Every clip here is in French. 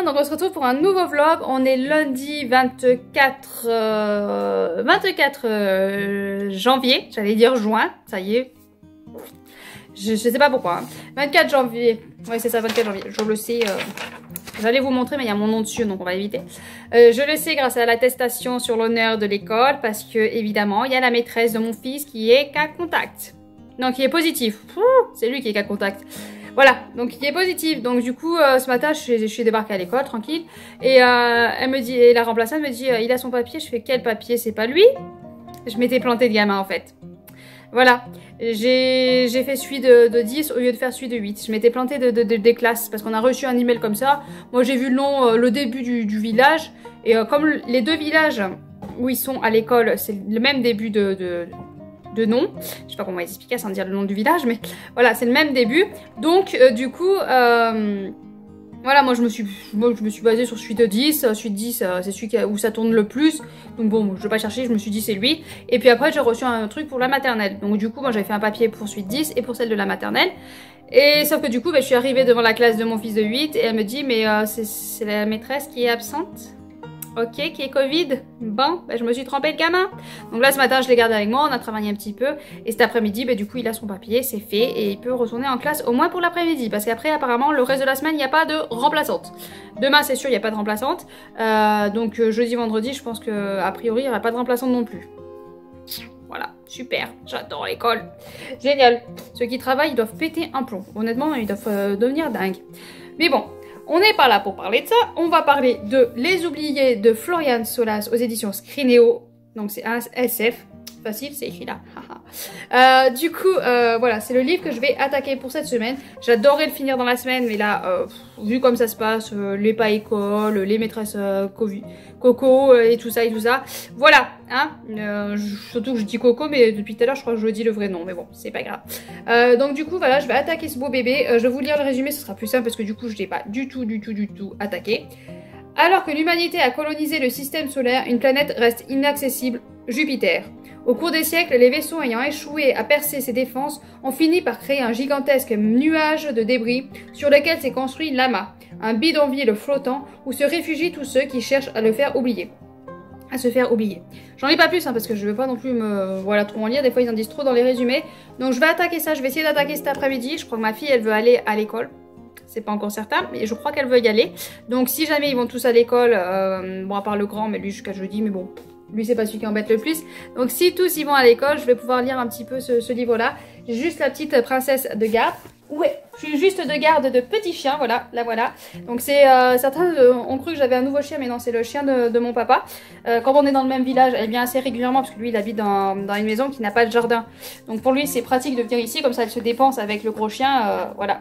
donc on se retrouve pour un nouveau vlog. On est lundi 24 janvier, j'allais dire juin, ça y est. Je sais pas pourquoi. Hein. 24 janvier, oui c'est ça, 24 janvier, je le sais. J'allais vous montrer mais il y a mon nom dessus donc on va éviter. Je le sais grâce à l'attestation sur l'honneur de l'école parce que évidemment il y a la maîtresse de mon fils qui est cas contact. Non, qui est positif. C'est lui qui est cas contact. Voilà, donc il est positif. Donc du coup, ce matin, je suis débarquée à l'école, tranquille. Et elle me dit, et la remplaçante me dit, il a son papier. Je fais, quel papier? C'est pas lui? Je m'étais plantée de gamin en fait. Voilà, j'ai fait celui de 10 au lieu de faire celui de 8. Je m'étais plantée des classes parce qu'on a reçu un email comme ça. Moi j'ai vu le nom, le début du village. Et comme les deux villages où ils sont à l'école, c'est le même début de nom. Je sais pas comment expliquer sans dire le nom du village, mais voilà, c'est le même début. Donc, du coup, voilà, moi je me suis basée sur celui de 10. Celui de 10, c'est celui où ça tourne le plus. Donc bon, je vais pas chercher, je me suis dit c'est lui. Et puis après, j'ai reçu un truc pour la maternelle. Donc du coup, moi j'avais fait un papier pour celui de 10 et pour celle de la maternelle. Et sauf que du coup, je suis arrivée devant la classe de mon fils de 8 et elle me dit, mais c'est la maîtresse qui est absente. Ok, qui est Covid. Bon, je me suis trompée de gamin. Donc là, ce matin, je l'ai gardé avec moi, on a travaillé un petit peu. Et cet après-midi, du coup, il a son papier, c'est fait. Et il peut retourner en classe au moins pour l'après-midi. Parce qu'après, apparemment, le reste de la semaine, il n'y a pas de remplaçante. Demain, c'est sûr, il n'y a pas de remplaçante. Donc jeudi, vendredi, je pense qu'a priori, il n'y aura pas de remplaçante non plus. Voilà, super, j'adore l'école. Génial. Ceux qui travaillent, ils doivent péter un plomb. Honnêtement, ils doivent devenir dingues. Mais bon. On n'est pas là pour parler de ça, on va parler de Les Oubliés de Florian Solas aux éditions Scrinéo. Donc c'est un SF, facile, c'est écrit là. Du coup, voilà, c'est le livre que je vais attaquer pour cette semaine. J'adorerais le finir dans la semaine, mais là, vu comme ça se passe, les pas écoles, les maîtresses Coco et tout ça, voilà, hein, surtout que je dis Coco, mais depuis tout à l'heure, je crois que je dis le vrai nom, mais bon, c'est pas grave. Donc du coup, voilà, je vais attaquer ce beau bébé. Je vais vous lire le résumé, ce sera plus simple parce que du coup, je l'ai pas du tout attaqué. Alors que l'humanité a colonisé le système solaire, une planète reste inaccessible, Jupiter. Au cours des siècles, les vaisseaux ayant échoué à percer ses défenses ont fini par créer un gigantesque nuage de débris sur lequel s'est construit l'amas, un bidonville flottant où se réfugient tous ceux qui cherchent à le faire oublier. À se faire oublier. J'en ai pas plus parce que je veux pas non plus trop en lire, des fois ils en disent trop dans les résumés. Donc je vais attaquer ça, je vais essayer d'attaquer cet après-midi. Je crois que ma fille elle veut aller à l'école. C'est pas encore certain, mais je crois qu'elle veut y aller. Donc si jamais ils vont tous à l'école, bon à part le grand, mais lui jusqu'à jeudi, mais bon, lui c'est pas celui qui embête le plus. Donc si tous ils vont à l'école, je vais pouvoir lire un petit peu ce livre-là. J'ai juste la petite princesse de garde. Ouais, je suis juste de garde de petits chiens, voilà, la voilà. Donc c'est, certains ont cru que j'avais un nouveau chien, mais non, c'est le chien de mon papa. Quand on est dans le même village, elle vient assez régulièrement, parce que lui, il habite dans une maison qui n'a pas de jardin. Donc pour lui, c'est pratique de venir ici, comme ça, elle se dépense avec le gros chien, voilà.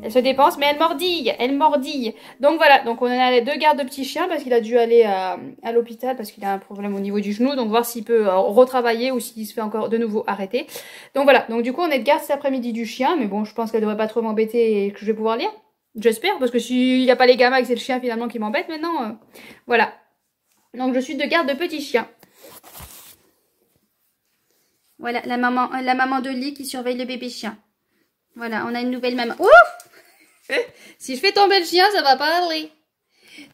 Elle se dépense, mais elle mordille. Donc voilà, donc on a les deux gardes de petits chiens parce qu'il a dû aller à l'hôpital parce qu'il a un problème au niveau du genou. Donc voir s'il peut retravailler ou s'il se fait encore de nouveau arrêter. Donc voilà, donc du coup on est de garde cet après-midi du chien. Mais bon, je pense qu'elle devrait pas trop m'embêter et que je vais pouvoir lire. J'espère, parce que s'il n'y a pas les gamins et que c'est le chien finalement qui m'embête maintenant, voilà. Donc je suis de garde de petits chiens. Voilà, la maman de lit qui surveille le bébé chien. Voilà, on a une nouvelle maman. Ouf! Si je fais tomber le chien, ça va pas aller.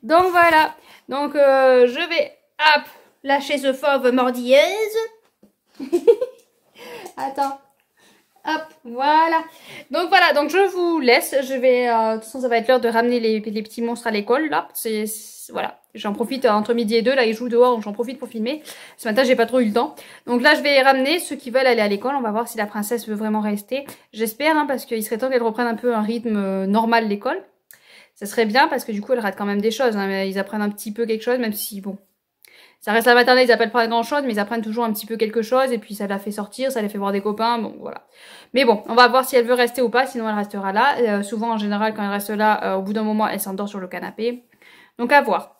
Donc voilà. Donc je vais hop, lâcher ce fauve mordilleuse. Attends. Hop, voilà. Donc voilà, donc je vous laisse. Je vais, de toute façon ça va être l'heure de ramener les petits monstres à l'école là. Voilà, j'en profite entre midi et 2, là ils jouent dehors, donc j'en profite pour filmer. Ce matin j'ai pas trop eu le temps. Donc là je vais ramener ceux qui veulent aller à l'école, on va voir si la princesse veut vraiment rester. J'espère, hein, parce qu'il serait temps qu'elle reprenne un peu un rythme normal l'école. Ça serait bien parce que du coup elle rate quand même des choses, hein, mais ils apprennent un petit peu quelque chose, même si bon... Ça reste la maternelle, ils appellent pas grand chose, mais ils apprennent toujours un petit peu quelque chose, et puis ça la fait sortir, ça les fait voir des copains, bon voilà. Mais bon, on va voir si elle veut rester ou pas, sinon elle restera là. Souvent en général quand elle reste là, au bout d'un moment elle s'endort sur le canapé. Donc à voir.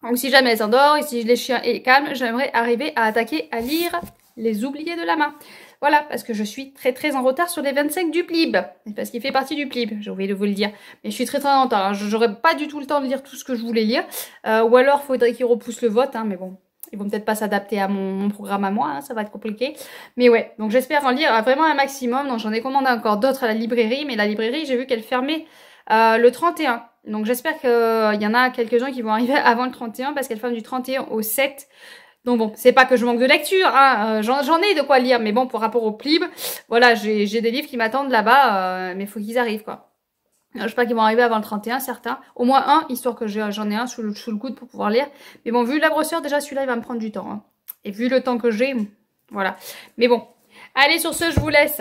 Donc si jamais elle s'endort et si les chiens est calme, j'aimerais arriver à attaquer à lire Les Oubliés de la main. Voilà, parce que je suis très en retard sur les 25 du PLIB. Parce qu'il fait partie du PLIB, j'ai oublié de vous le dire. Mais je suis très en retard, hein. J'aurais pas du tout le temps de lire tout ce que je voulais lire. Ou alors faudrait qu'ils repoussent le vote, hein, mais bon. Ils vont peut-être pas s'adapter à mon programme à moi, hein, ça va être compliqué. Mais ouais, donc j'espère en lire vraiment un maximum. Donc j'en ai commandé encore d'autres à la librairie, mais la librairie, j'ai vu qu'elle fermait le 31. Donc j'espère qu'il y en a quelques-uns qui vont arriver avant le 31 parce qu'elle ferme du 31 au 7. Donc bon, c'est pas que je manque de lecture, hein, j'en ai de quoi lire, mais bon, par rapport au Plib, voilà, j'ai des livres qui m'attendent là-bas, mais il faut qu'ils arrivent, quoi. J'espère qu'ils vont arriver avant le 31, certains. Au moins un, histoire que j'en ai un sous le coude pour pouvoir lire. Mais bon, vu la grosseur, déjà celui-là, il va me prendre du temps. Hein. Et vu le temps que j'ai, voilà. Mais bon, allez, sur ce, je vous laisse.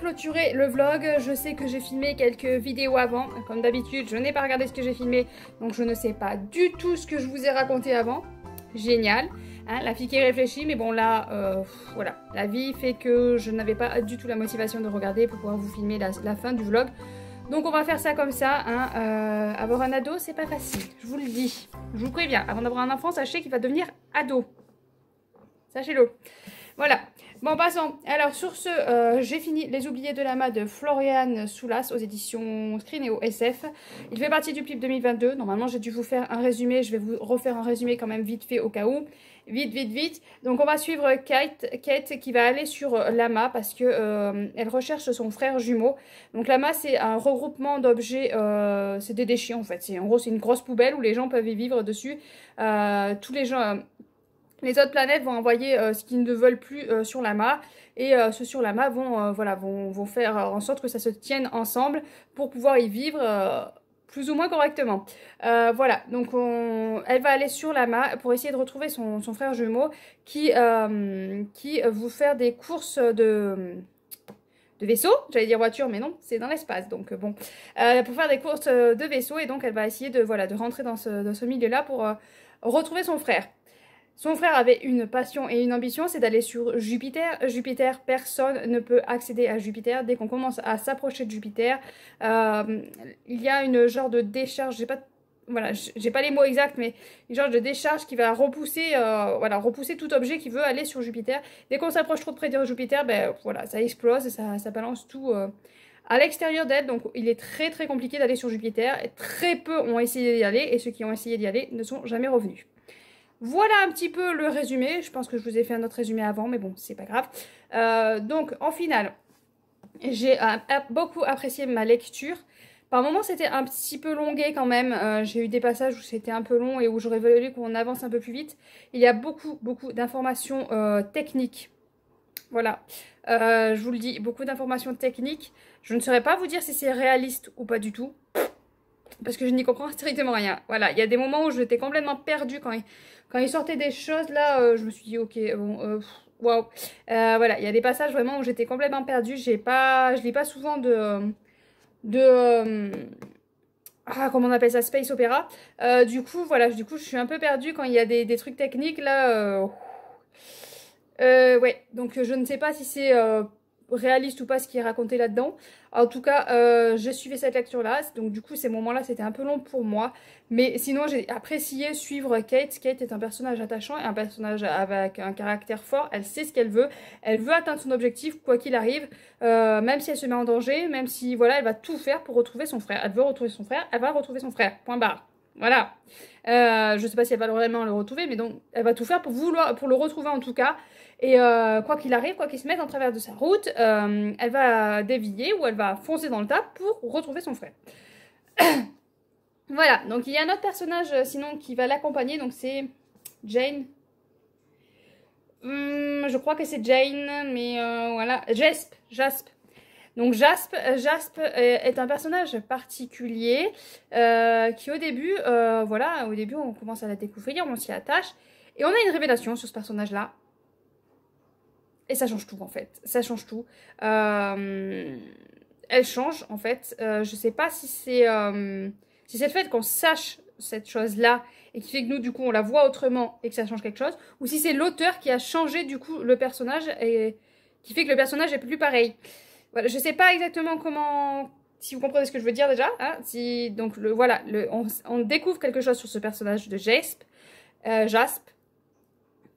Clôturer le vlog. Je sais que j'ai filmé quelques vidéos avant. Comme d'habitude, je n'ai pas regardé ce que j'ai filmé. Donc je ne sais pas du tout ce que je vous ai raconté avant. Génial. Hein, la fille qui réfléchit. Mais bon là, voilà. La vie fait que je n'avais pas du tout la motivation de regarder pour pouvoir vous filmer la fin du vlog. Donc on va faire ça comme ça. Hein. Avoir un ado, c'est pas facile. Je vous le dis. Je vous préviens. Avant d'avoir un enfant, sachez qu'il va devenir ado. Sachez-le. Voilà. Bon, passons. Alors, sur ce, j'ai fini Les Oubliés de Lama de Floriane Soulas aux éditions Screenéo SF. Il fait partie du Plib 2022. Normalement, j'ai dû vous faire un résumé. Je vais vous refaire un résumé quand même vite fait au cas où. Vite. Donc, on va suivre Kate qui va aller sur Lama parce que elle recherche son frère jumeau. Donc, Lama, c'est un regroupement d'objets. C'est des déchets, en fait. En gros, c'est une grosse poubelle où les gens peuvent y vivre dessus. Tous les gens... Les autres planètes vont envoyer ce qu'ils ne veulent plus sur Lama et ceux sur Lama vont faire en sorte que ça se tienne ensemble pour pouvoir y vivre plus ou moins correctement. Voilà, donc elle va aller sur Lama pour essayer de retrouver son frère jumeau qui veut faire des courses de vaisseau, j'allais dire voiture, mais non, c'est dans l'espace, donc bon, pour faire des courses de vaisseau, et donc elle va essayer de rentrer dans ce milieu-là pour retrouver son frère. Son frère avait une passion et une ambition, c'est d'aller sur Jupiter. Jupiter, personne ne peut accéder à Jupiter. Dès qu'on commence à s'approcher de Jupiter, il y a une genre de décharge, j'ai pas les mots exacts, mais une genre de décharge qui va repousser, repousser tout objet qui veut aller sur Jupiter. Dès qu'on s'approche trop près de Jupiter, ben voilà, ça explose, ça balance tout à l'extérieur d'elle. Donc il est très compliqué d'aller sur Jupiter. Et très peu ont essayé d'y aller, et ceux qui ont essayé d'y aller ne sont jamais revenus. Voilà un petit peu le résumé. Je pense que je vous ai fait un autre résumé avant, mais bon, c'est pas grave. Donc, en finale, j'ai beaucoup apprécié ma lecture. Par moments, c'était un petit peu longué quand même. J'ai eu des passages où c'était un peu long et où j'aurais voulu qu'on avance un peu plus vite. Il y a beaucoup d'informations techniques. Voilà. Je vous le dis, beaucoup d'informations techniques. Je ne saurais pas vous dire si c'est réaliste ou pas du tout. Parce que je n'y comprends strictement rien. Voilà, il y a des moments où j'étais complètement perdue quand il sortait des choses, là, je me suis dit, ok, bon, waouh. Voilà, il y a des passages vraiment où j'étais complètement perdue. Je lis pas souvent comment on appelle ça, space opéra. Du coup, voilà, je suis un peu perdue quand il y a des trucs techniques, là. Ouais, donc je ne sais pas si c'est réaliste ou pas ce qui est raconté là-dedans. En tout cas, je suivais cette lecture-là, donc du coup ces moments-là c'était un peu long pour moi. Mais sinon j'ai apprécié suivre Kate. Kate est un personnage attachant et un personnage avec un caractère fort. Elle sait ce qu'elle veut atteindre son objectif quoi qu'il arrive, même si elle se met en danger, même si voilà, elle va tout faire pour retrouver son frère. Elle veut retrouver son frère, elle va retrouver son frère, point barre. Voilà. Je sais pas si elle va vraiment le retrouver, mais donc elle va tout faire pour le retrouver en tout cas. Et quoi qu'il arrive, quoi qu'il se mette en travers de sa route, elle va dévier ou elle va foncer dans le tas pour retrouver son frère. Voilà, donc il y a un autre personnage sinon qui va l'accompagner, donc c'est Jane. Je crois que c'est Jane, mais voilà. Jasp. Donc Jasp est un personnage particulier qui au début, voilà, au début on commence à la découvrir, on s'y attache. Et on a une révélation sur ce personnage-là. Et ça change tout en fait, ça change tout. Elle change en fait, je sais pas si c'est le fait qu'on sache cette chose-là et qui fait que nous du coup on la voit autrement et que ça change quelque chose, ou si c'est l'auteur qui a changé du coup le personnage et qui fait que le personnage est plus pareil. Voilà, je sais pas exactement comment, si vous comprenez ce que je veux dire déjà, hein, si, donc voilà, on découvre quelque chose sur ce personnage de Jasp,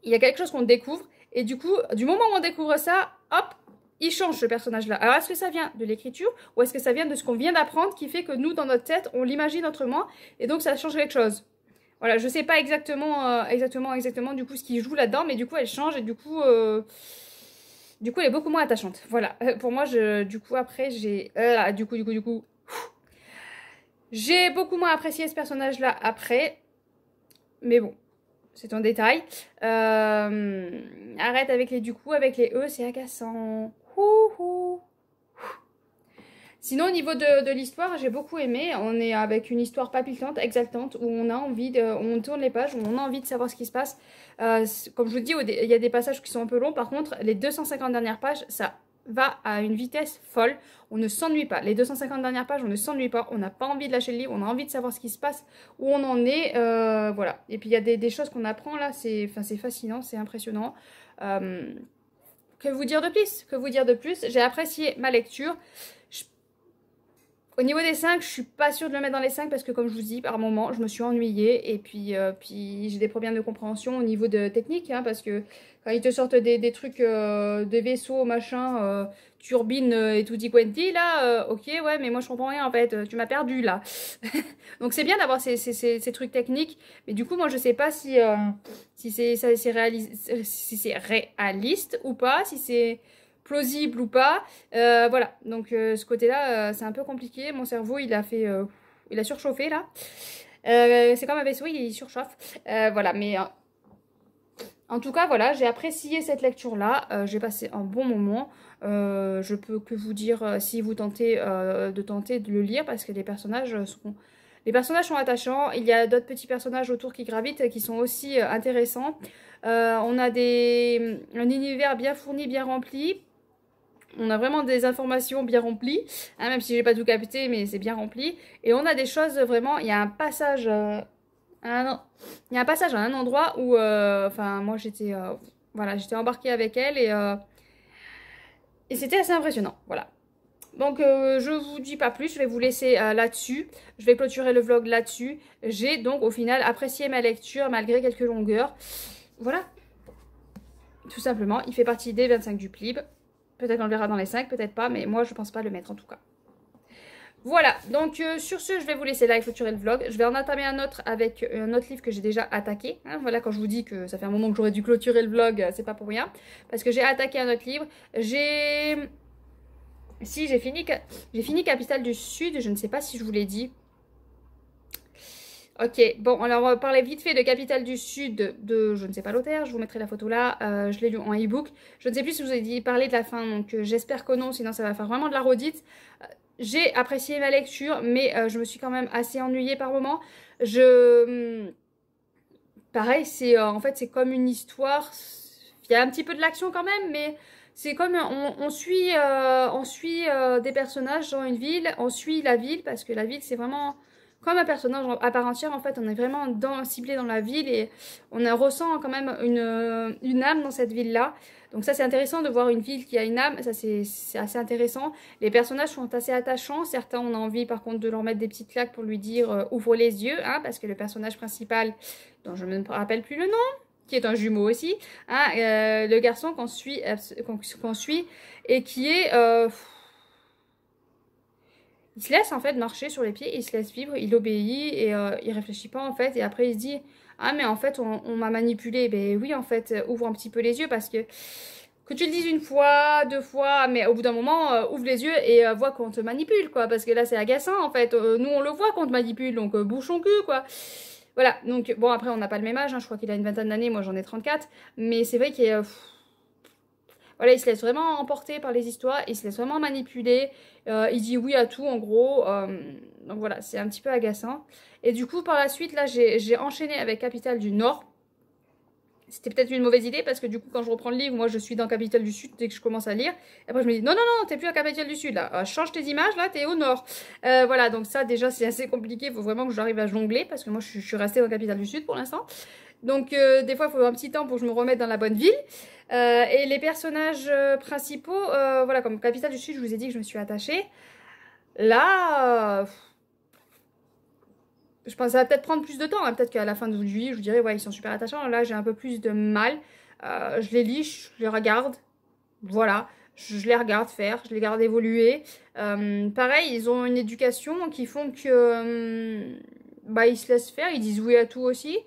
il y a quelque chose qu'on découvre, et du coup, du moment où on découvre ça, hop, il change ce personnage-là. Alors, est-ce que ça vient de l'écriture, ou est-ce que ça vient de ce qu'on vient d'apprendre, qui fait que nous, dans notre tête, on l'imagine autrement, et donc ça change quelque chose. Voilà, je sais pas exactement, du coup, ce qui joue là-dedans, mais du coup, elle change, et du coup, elle est beaucoup moins attachante. Voilà, pour moi, du coup, après, j'ai... j'ai beaucoup moins apprécié ce personnage-là après, mais bon. C'est un détail. Arrête avec les du coup, avec les E, c'est agaçant. Sinon, au niveau de l'histoire, j'ai beaucoup aimé. On est avec une histoire palpitante, exaltante, où on a envie on tourne les pages, où on a envie de savoir ce qui se passe. Comme je vous dis, il y a des passages qui sont un peu longs. Par contre, les 250 dernières pages, ça va à une vitesse folle. On ne s'ennuie pas. Les 250 dernières pages, on ne s'ennuie pas. On n'a pas envie de lâcher le livre. On a envie de savoir ce qui se passe, où on en est. Voilà. Et puis, il y a des choses qu'on apprend là. C'est fascinant, c'est impressionnant. Que vous dire de plus? Que vous dire de plus? J'ai apprécié ma lecture. Au niveau des 5, je suis pas sûre de le mettre dans les 5 parce que comme je vous dis, par moment, je me suis ennuyée et puis j'ai des problèmes de compréhension au niveau de technique, hein, parce que quand ils te sortent des trucs, des vaisseaux, machin, turbines et tutti quanti, là, ok, ouais, mais moi je comprends rien en fait, tu m'as perdu là. Donc c'est bien d'avoir ces trucs techniques, mais du coup, moi je sais pas si c'est réaliste ou pas, si c'est plausible ou pas, voilà, donc ce côté-là, c'est un peu compliqué. Mon cerveau, il a surchauffé là. C'est comme un vaisseau, il surchauffe. Voilà, mais en tout cas, voilà, j'ai apprécié cette lecture-là. J'ai passé un bon moment. Je peux que vous dire si vous tentez de le lire parce que les personnages sont attachants. Il y a d'autres petits personnages autour qui gravitent qui sont aussi intéressants. On a un univers bien fourni, bien rempli. On a vraiment des informations bien remplies, hein, même si j'ai pas tout capté, mais c'est bien rempli. Et on a des choses vraiment, il y a un passage à un endroit où, enfin, moi j'étais voilà, j'étais embarquée avec elle et c'était assez impressionnant, voilà. Donc je vous dis pas plus, je vais vous laisser là-dessus. Je vais clôturer le vlog là-dessus. J'ai donc au final apprécié ma lecture malgré quelques longueurs. Voilà, tout simplement, il fait partie des 25 du PLIB. Peut-être on le verra dans les 5, peut-être pas, mais moi je pense pas le mettre en tout cas. Voilà, donc sur ce, je vais vous laisser là et clôturer le vlog. Je vais en entamer un autre avec un autre livre que j'ai déjà attaqué. Hein, voilà, quand je vous dis que ça fait un moment que j'aurais dû clôturer le vlog, c'est pas pour rien. Parce que j'ai attaqué un autre livre. J'ai fini Capitale du Sud, je ne sais pas si je vous l'ai dit. Ok, bon, alors on va parler vite fait de Capitale du Sud de je ne sais pas l'auteur, je vous mettrai la photo là, je l'ai lu en e-book. Je ne sais plus si je vous ai dit parler de la fin, donc j'espère que non, sinon ça va faire vraiment de la redite. J'ai apprécié ma lecture, mais je me suis quand même assez ennuyée par moments. Pareil, en fait c'est comme une histoire, il y a un petit peu de l'action quand même, mais c'est comme on suit des personnages dans une ville, on suit la ville, parce que la ville c'est vraiment... comme un personnage à part entière. En fait, on est vraiment ciblé dans la ville et on ressent quand même une âme dans cette ville-là. Donc ça, c'est intéressant de voir une ville qui a une âme. Ça, c'est assez intéressant. Les personnages sont assez attachants. Certains, on a envie par contre de leur mettre des petites claques pour lui dire ouvre les yeux, hein, parce que le personnage principal, dont je ne me rappelle plus le nom, qui est un jumeau aussi, hein, le garçon qu'on suit et qui est... il se laisse en fait marcher sur les pieds, il se laisse vivre, il obéit et il réfléchit pas en fait. Et après il se dit ah mais en fait on m'a manipulé. Ben oui en fait ouvre un petit peu les yeux parce que tu le dises une fois, deux fois, mais au bout d'un moment ouvre les yeux et vois qu'on te manipule quoi. Parce que là c'est agaçant en fait, nous on le voit qu'on te manipule donc bouche ton cul quoi. Voilà, donc bon après on n'a pas le même âge, hein, je crois qu'il a une vingtaine d'années, moi j'en ai 34. Mais c'est vrai qu'il est... voilà, il se laisse vraiment emporter par les histoires, il se laisse vraiment manipuler, il dit oui à tout en gros, donc voilà, c'est un petit peu agaçant. Et du coup par la suite là j'ai enchaîné avec Capitale du Nord. C'était peut-être une mauvaise idée parce que du coup quand je reprends le livre, moi je suis dans Capitale du Sud dès que je commence à lire. Et après je me dis non non non, t'es plus à Capitale du Sud là, change tes images là, t'es au Nord. Voilà, donc ça déjà c'est assez compliqué, il faut vraiment que j'arrive à jongler parce que moi je suis restée dans Capitale du Sud pour l'instant. Donc des fois il faut un petit temps pour que je me remette dans la bonne ville. Et les personnages principaux, voilà, comme Capitale du Sud, je vous ai dit que je me suis attachée. Là, je pense que ça va peut-être prendre plus de temps, hein. Peut-être qu'à la fin du livre, je vous dirais, ouais, ils sont super attachants. Là, j'ai un peu plus de mal. Je les lis, je les regarde. Voilà, je les regarde faire, je les regarde évoluer. Pareil, ils ont une éducation qui font que bah, ils se laissent faire, ils disent oui à tout aussi.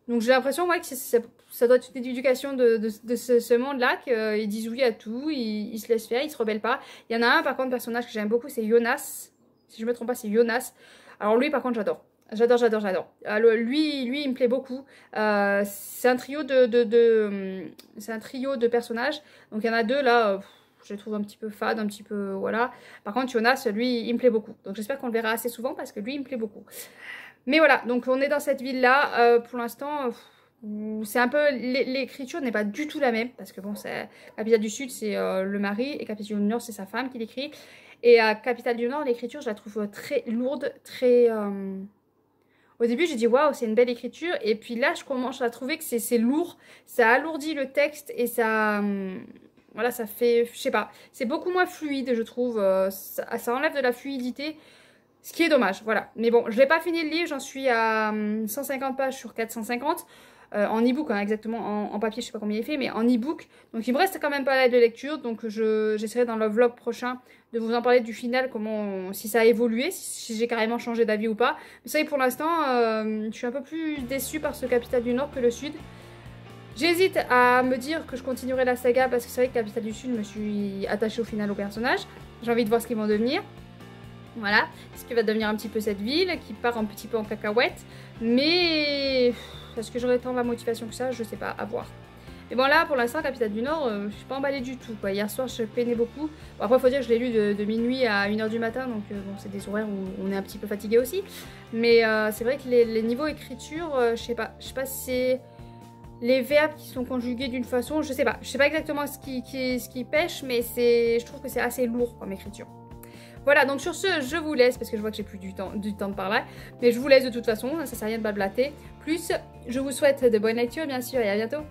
Donc j'ai l'impression ouais, que ça doit être une éducation de ce monde-là, qu'ils disent oui à tout, ils se laissent faire, ils se rebellent pas. Il y en a un par contre, personnage que j'aime beaucoup, c'est Jonas. Si je me trompe pas, c'est Jonas. Alors lui par contre j'adore. J'adore. Lui, il me plaît beaucoup. C'est un trio c'est un trio de personnages. Donc il y en a deux là, je les trouve un petit peu fades, un petit peu voilà. Par contre Jonas, lui, il me plaît beaucoup. Donc j'espère qu'on le verra assez souvent parce que lui, il me plaît beaucoup. Mais voilà, donc on est dans cette ville-là. Pour l'instant, c'est un peu... L'écriture n'est pas du tout la même. Parce que bon, Capitale du Sud, c'est le mari. Et Capitale du Nord, c'est sa femme qui l'écrit. Et à Capitale du Nord, l'écriture, je la trouve très lourde, très... Au début, j'ai dit waouh, c'est une belle écriture. Et puis là, je commence à trouver que c'est lourd. Ça alourdit le texte et ça... voilà, ça fait... Je sais pas. C'est beaucoup moins fluide, je trouve. Ça enlève de la fluidité. Ce qui est dommage, voilà. Mais bon, je n'ai pas fini le livre, j'en suis à 150 pages sur 450. En e-book, hein, exactement. En papier, je sais pas combien il fait, mais en e-book. Donc il me reste quand même pas mal de lecture. Donc j'essaierai dans le vlog prochain de vous en parler du final, si ça a évolué, si j'ai carrément changé d'avis ou pas. Mais ça y est, pour l'instant, je suis un peu plus déçue par ce Capitale du Nord que le Sud. J'hésite à me dire que je continuerai la saga parce que c'est vrai que Capitale du Sud, je me suis attachée au final au personnage. J'ai envie de voir ce qu'ils vont devenir. Voilà, ce qui va devenir un petit peu cette ville qui part un petit peu en cacahuète. Mais est-ce que j'aurais tant la motivation que ça? Je sais pas, à voir. Et bon là, pour l'instant, Capitale du Nord, je suis pas emballée du tout, quoi. Hier soir, je peinais beaucoup. Bon, après, il faut dire que je l'ai lu de minuit à 1h du matin, donc bon, c'est des horaires où on est un petit peu fatigué aussi. Mais c'est vrai que les niveaux écriture, je sais pas si c'est les verbes qui sont conjugués d'une façon, je sais pas exactement ce qui pêche, mais je trouve que c'est assez lourd comme écriture. Voilà, donc sur ce, je vous laisse, parce que je vois que j'ai plus du temps de parler, mais je vous laisse de toute façon, ça sert à rien de blablater. Plus, je vous souhaite de bonnes lectures, bien sûr, et à bientôt.